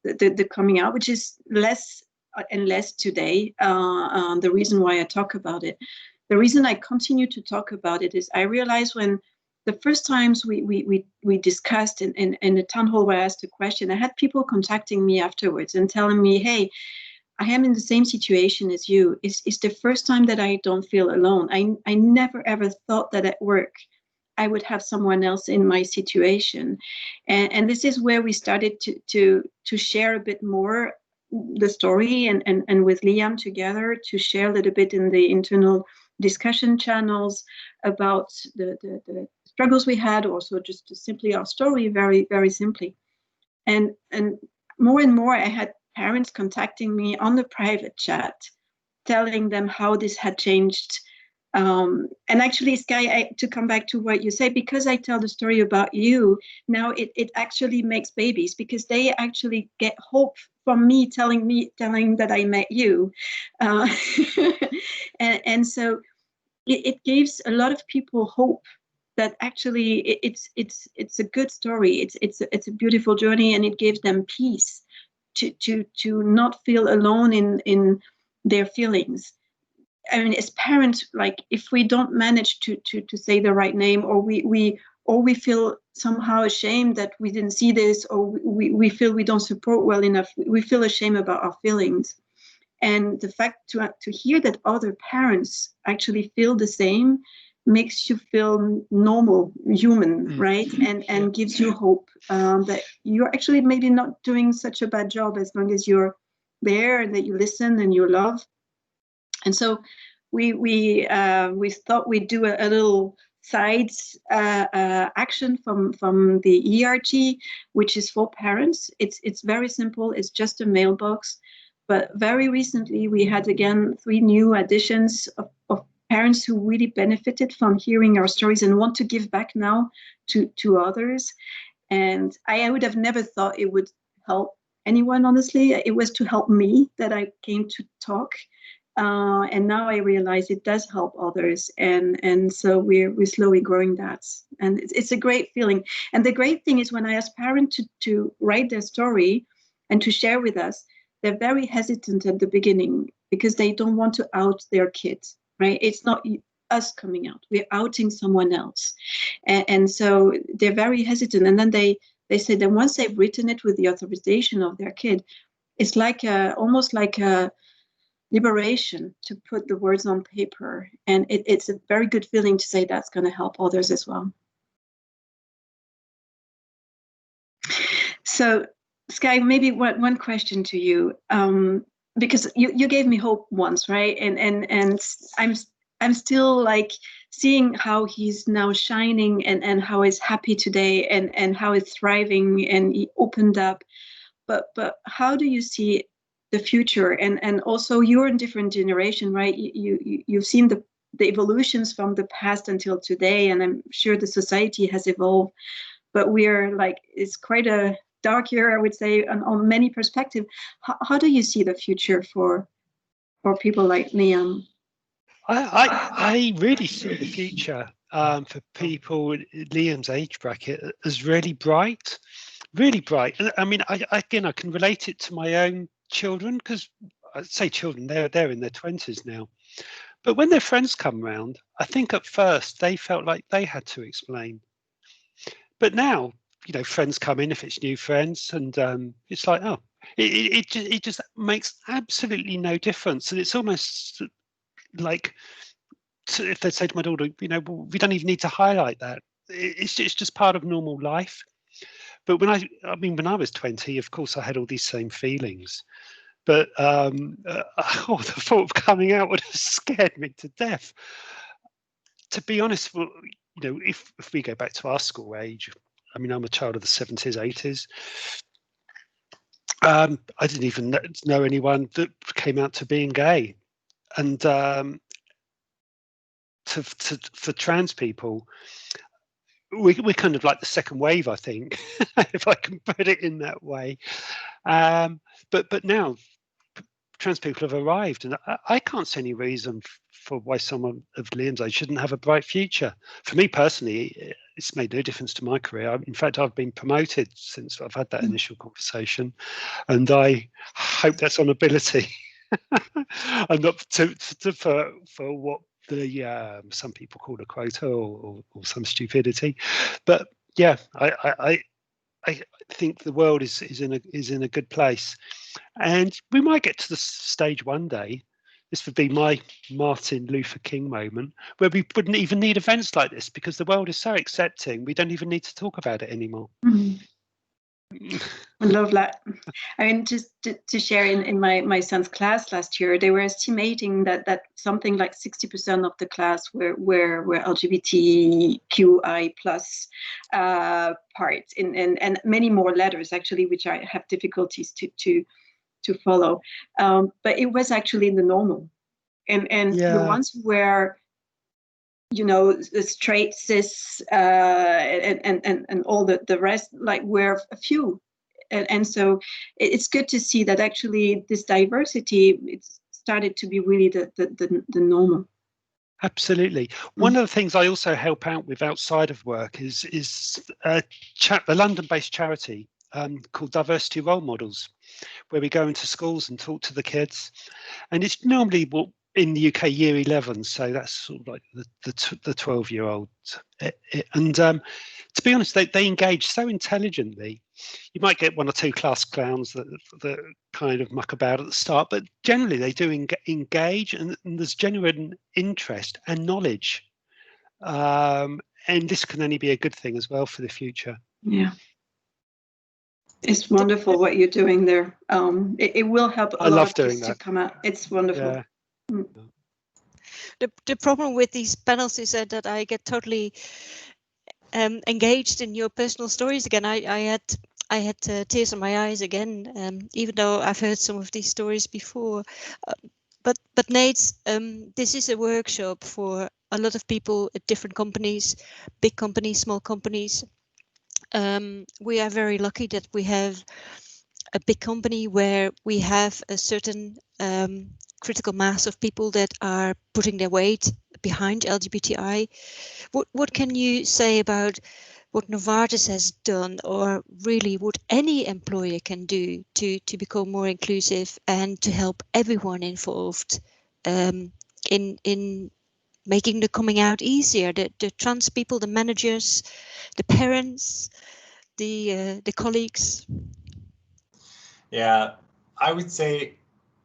the coming out, which is less and less today. The reason why I talk about it, the reason I continue to talk about it is I realized when the first times we discussed in the town hall where I asked a question, I had people contacting me afterwards and telling me, hey, I am in the same situation as you. It's the first time that I don't feel alone. I never ever thought that at work I would have someone else in my situation. And this is where we started to share a bit more the story and with Liam together to share a little bit in the internal discussion channels about the struggles we had, also just simply our story, very, very simply. And more I had parents contacting me on the private chat, telling them how this had changed. And actually, Sky, to come back to what you say, because I tell the story about you, now it actually makes babies, because they actually get hope from me telling that I met you. And so it gives a lot of people hope that actually it's a good story. It's a beautiful journey, and it gives them peace to not feel alone in their feelings. I mean, as parents, like if we don't manage to say the right name, or we feel somehow ashamed that we didn't see this, or we feel we don't support well enough, we feel ashamed about our feelings. And the fact to hear that other parents actually feel the same makes you feel normal, human, right? And gives you hope that you're actually maybe not doing such a bad job, as long as you're there and that you listen and you love. And so we thought we'd do a little sides action from the ERG, which is for parents. It's very simple. It's just a mailbox. But very recently, we had again 3 new additions of parents who really benefited from hearing our stories and want to give back now to others. And I would have never thought it would help anyone, honestly. It was to help me that I came to talk. And now I realize it does help others. And so we're slowly growing that. And it's a great feeling. And the great thing is when I ask parents to write their story and to share with us, they're very hesitant at the beginning because they don't want to out their kids, right? It's not us coming out. We're outing someone else. And so they're very hesitant. And then they say that once they've written it with the authorization of their kid, it's like almost like a liberation to put the words on paper. And it's a very good feeling to say that's going to help others as well. So, Sky, maybe one question to you, because you gave me hope once, right? And I'm still like seeing how he's now shining and how he's happy today and how he's thriving and he opened up. But how do you see the future? And also you're in different generation, right? You've seen the evolutions from the past until today, and I'm sure the society has evolved. But we're like, it's quite a dark year, I would say, on many perspectives. How do you see the future for people like Liam? I really see the future for people in Liam's age bracket as really bright, really bright. And I mean, I can relate it to my own children, because I say children, they're in their 20s now. But when their friends come round, I think at first they felt like they had to explain. But now, friends come in if it's new friends, and it's like, oh, it just makes absolutely no difference. And it's almost like, if they say to my daughter, well, we don't even need to highlight that. It's just part of normal life. But when I was 20, of course, I had all these same feelings. But the thought of coming out would have scared me to death. To be honest, well, if we go back to our school age, I mean, I'm a child of the 70s, 80s. I didn't even know anyone that came out to being gay. And for trans people, we're kind of like the second wave, I think, if I can put it in that way. But now trans people have arrived, and I can't see any reason for why someone of Liam's age shouldn't have a bright future. For me personally, it's made no difference to my career. In fact, I've been promoted since I've had that initial conversation, and I hope that's on ability and not for what the some people call a quota or some stupidity. But yeah, I think the world is in a good place, and we might get to the stage one day. This would be my Martin Luther King moment, where we wouldn't even need events like this because the world is so accepting. We don't even need to talk about it anymore. I love that. I mean, just to share, in my son's class last year, they were estimating that something like 60% of the class were LGBTQI plus parts, and many more letters actually, which I have difficulties to follow. But it was actually the normal, and the ones where the straight cis and all the rest, like, were a few. And so it's good to see that actually this diversity, it's started to be really the normal. Absolutely. One of the things I also help out with outside of work is a the London-based charity called Diversity Role Models, where we go into schools and talk to the kids. And it's normally what in the UK year 11, so that's sort of like the 12-year-olds. And to be honest, they engage so intelligently. You might get one or two class clowns that kind of muck about at the start, but generally they do engage, and there's genuine interest and knowledge. And this can only be a good thing as well for the future. Yeah. It's wonderful what you're doing there. It will help a lot of kids to come out. It's wonderful. Yeah. The problem with these panels is that I get totally engaged in your personal stories again. I had tears in my eyes again, even though I've heard some of these stories before. But Nate, this is a workshop for a lot of people at different companies, big companies, small companies. We are very lucky that we have a big company where we have a certain critical mass of people that are putting their weight behind LGBTI. What can you say about what Novartis has done, or really what any employer can do to become more inclusive and to help everyone involved in making the coming out easier? The trans people, the managers, the parents, the colleagues. Yeah, I would say,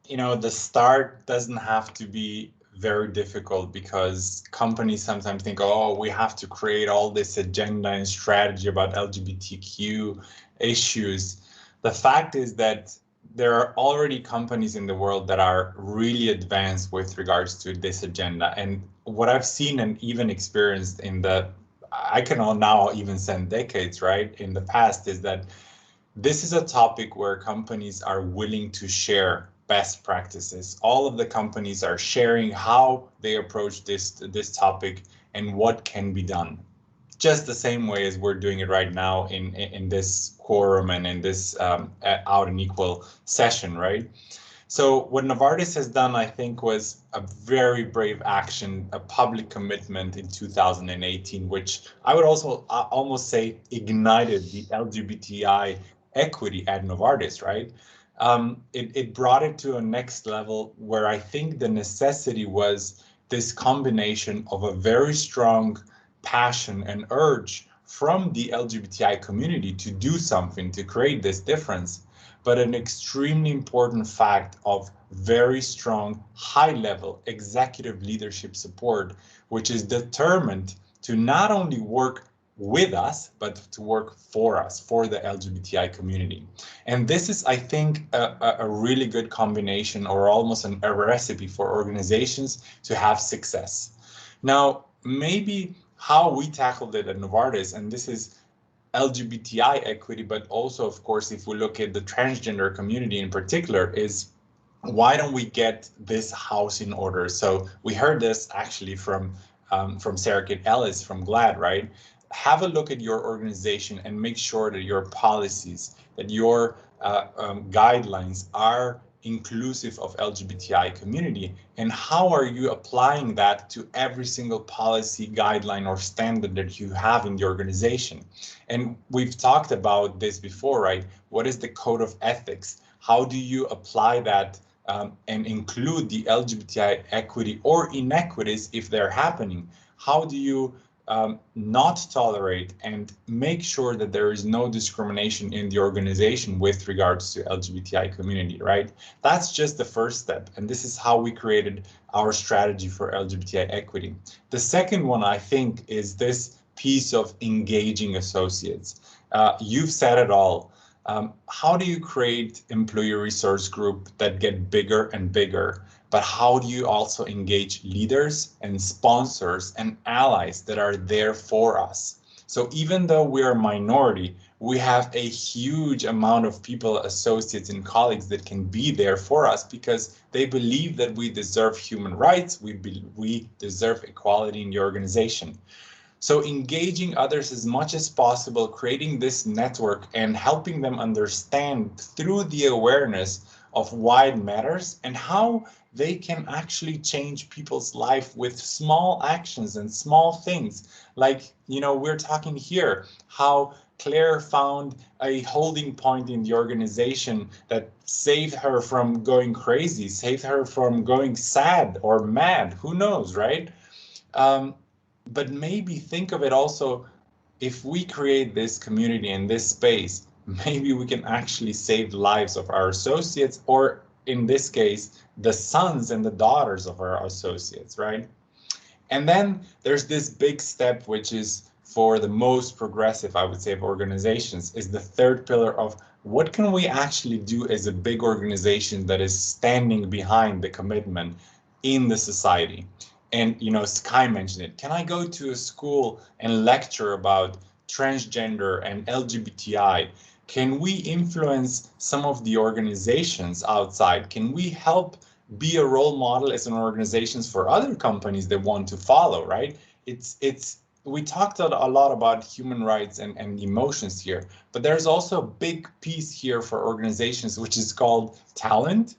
the start doesn't have to be very difficult, because companies sometimes think, oh, we have to create all this agenda and strategy about LGBTQ issues. The fact is that there are already companies in the world that are really advanced with regards to this agenda. And what I've seen and even experienced I can now even send decades, right, in the past, is that this is a topic where companies are willing to share best practices. All of the companies are sharing how they approach this topic and what can be done. Just the same way as we're doing it right now in this quorum and in this out and equal session, right? So what Novartis has done, I think, was a very brave action, a public commitment in 2018, which I would also almost say ignited the LGBTI equity at Novartis, right? It brought it to a next level where I think the necessity was this combination of a very strong passion and urge from the LGBTI community to do something, to create this difference, but an extremely important fact of very strong, high-level executive leadership support, which is determined to not only work with us, but to work for us, for the LGBTI community. And this is, I think, a really good combination, or almost a recipe for organizations to have success. Now, maybe how we tackled it at Novartis, and this is LGBTI equity, but also, of course, if we look at the transgender community in particular, is why don't we get this house in order? So we heard this actually from Sarah Kate Ellis from GLAAD, right? Have a look at your organization and make sure that your policies, that your guidelines are inclusive of LGBTI community, and how are you applying that to every single policy, guideline, or standard that you have in the organization. And we've talked about this before, right? What is the code of ethics? How do you apply that and include the LGBTI equity or inequities if they're happening? How do you not tolerate and make sure that there is no discrimination in the organization with regards to LGBTI community, right? That's just the first step. And this is how we created our strategy for LGBTI equity. The second one, I think, is this piece of engaging associates. You've said it all. How do you create employee resource group that get bigger and bigger? But how do you also engage leaders and sponsors and allies that are there for us? So even though we are a minority, we have a huge amount of people, associates and colleagues that can be there for us because they believe that we deserve human rights, we deserve equality in the organization. So engaging others as much as possible, creating this network and helping them understand through the awareness of why it matters and how they can actually change people's life with small actions and small things. Like, we're talking here, how Claire found a holding point in the organization that saved her from going crazy, saved her from going sad or mad, who knows, right? But maybe think of it also, if we create this community in this space, maybe we can actually save the lives of our associates, or in this case, the sons and the daughters of our associates, right? And then there's this big step, which is for the most progressive, I would say, of organizations, is the third pillar of what can we actually do as a big organization that is standing behind the commitment in the society. And, you know, Sky mentioned it. Can I go to a school and lecture about transgender and LGBTI? Can we influence some of the organizations outside? Can we help be a role model as an organizations for other companies that want to follow, right? We talked a lot about human rights and emotions here, but there's also a big piece here for organizations, which is called talent.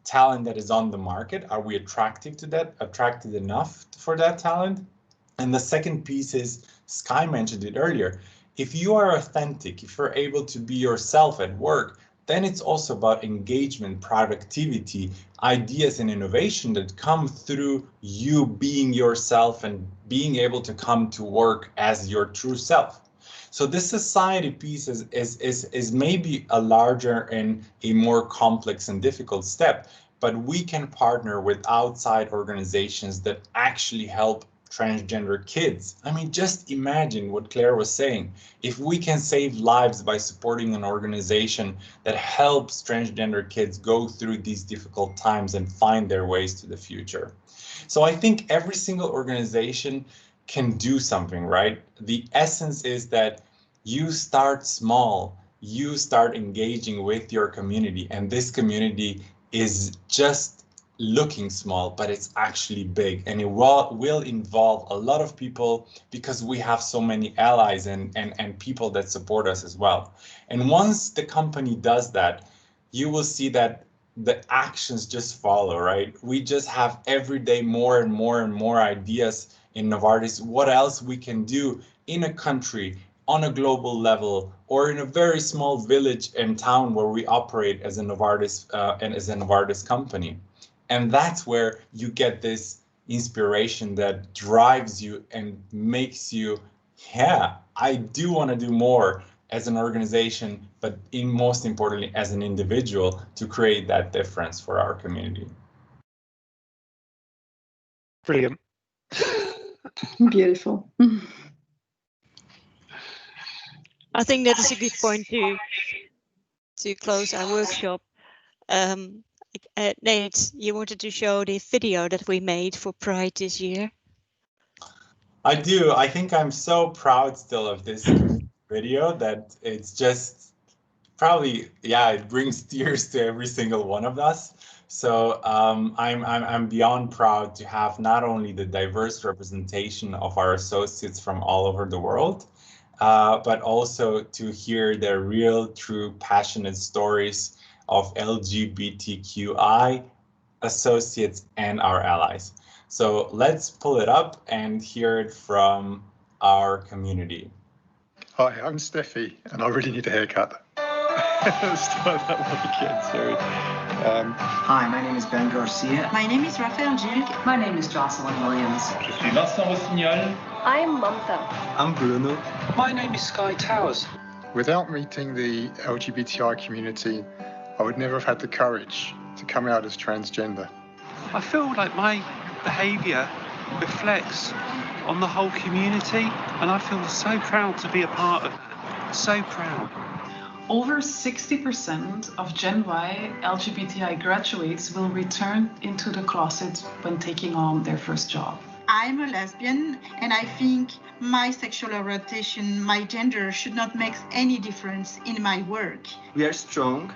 Talent that is on the market. Are we attractive to that? Attracted enough for that talent? And the second piece is, Sky mentioned it earlier, if you are authentic, if you're able to be yourself at work, then it's also about engagement, productivity, ideas and innovation that come through you being yourself and being able to come to work as your true self. So this society piece is maybe a larger and a more complex and difficult step, but we can partner with outside organizations that actually help transgender kids. I mean, just imagine what Claire was saying. If we can save lives by supporting an organization that helps transgender kids go through these difficult times and find their ways to the future. So I think every single organization can do something, right? The essence is that you start small, you start engaging with your community, and this community is just looking small, but it's actually big, and it will involve a lot of people because we have so many allies and people that support us as well. And once the company does that, you will see that the actions just follow, right? We just have every day more and more and more ideas in Novartis, what else we can do in a country, on a global level, or in a very small village and town where we operate as a Novartis and as a Novartis company. And that's where you get this inspiration that drives you and makes you, yeah, I do want to do more as an organization, but most importantly, as an individual, to create that difference for our community. Brilliant. Beautiful. I think that is a good point to close our workshop. Nate, you wanted to show the video that we made for Pride this year? I do. I think I'm so proud still of this video that it's just probably, yeah, it brings tears to every single one of us. So I'm beyond proud to have not only the diverse representation of our associates from all over the world, but also to hear their real, true, passionate stories of LGBTQI associates and our allies. So let's pull it up and hear it from our community. Hi, I'm Steffi, and I really need a haircut. Start that one again, sorry. Hi, my name is Ben Garcia. My name is Raphael Gilles. My name is Jocelyn Williams. Je suis Vincent Rossignol. I'm Mamta. I'm Bruno. My name is Sky Towers. Without meeting the LGBTI community, I would never have had the courage to come out as transgender. I feel like my behaviour reflects on the whole community, and I feel so proud to be a part of that. So proud. Over 60% of Gen Y LGBTI graduates will return into the closet when taking on their first job. I'm a lesbian, and I think my sexual orientation, my gender should not make any difference in my work. We are strong,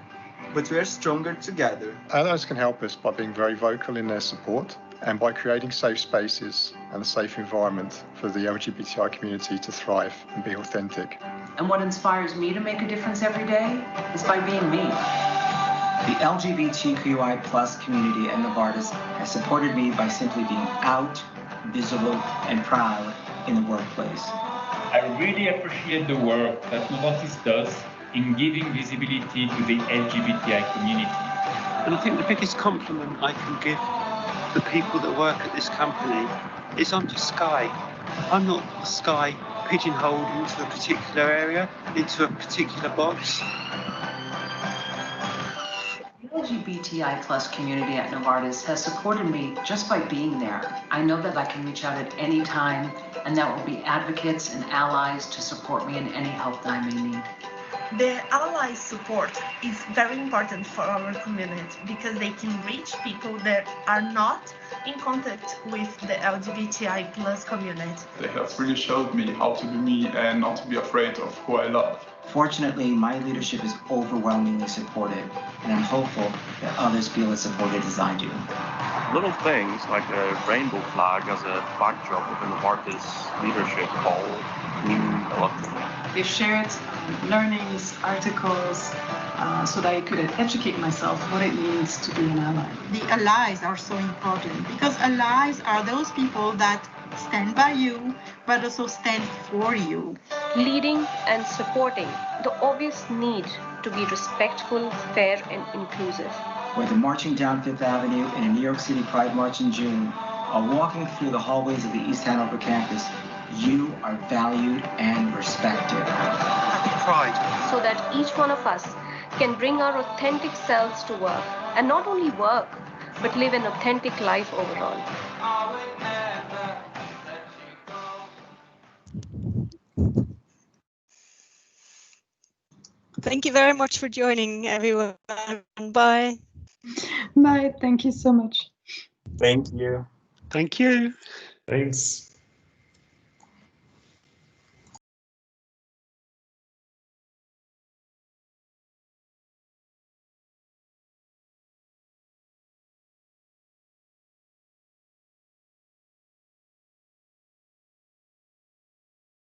but we are stronger together. Allies can help us by being very vocal in their support and by creating safe spaces and a safe environment for the LGBTI community to thrive and be authentic. And what inspires me to make a difference every day is by being me. The LGBTQI plus community at Novartis has supported me by simply being out, visible, and proud in the workplace. I really appreciate the work that Novartis does in giving visibility to the LGBTI community. And I think the biggest compliment I can give the people that work at this company is I'm just Sky. I'm not Sky pigeonholed into a particular area, into a particular box. The LGBTI plus community at Novartis has supported me just by being there. I know that I can reach out at any time, and there will be advocates and allies to support me in any help that I may need. The ally support is very important for our community because they can reach people that are not in contact with the LGBTI plus community. They have really showed me how to be me and not to be afraid of who I love. Fortunately, my leadership is overwhelmingly supportive, and I'm hopeful that others feel as supported as I do. Little things like a rainbow flag as a backdrop of the Novartis leadership call mean a lot to me. We've shared learnings, articles, so that I could educate myself what it means to be an ally. The allies are so important because allies are those people that stand by you, but also stand for you. Leading and supporting the obvious need to be respectful, fair, and inclusive. Whether marching down Fifth Avenue in a New York City Pride March in June, or walking through the hallways of the East Hanover campus, you are valued and respected. Happy Pride. So that each one of us can bring our authentic selves to work, and not only work, but live an authentic life overall. Thank you very much for joining, everyone. Bye. Bye. Thank you so much. Thank you. Thank you. Thanks.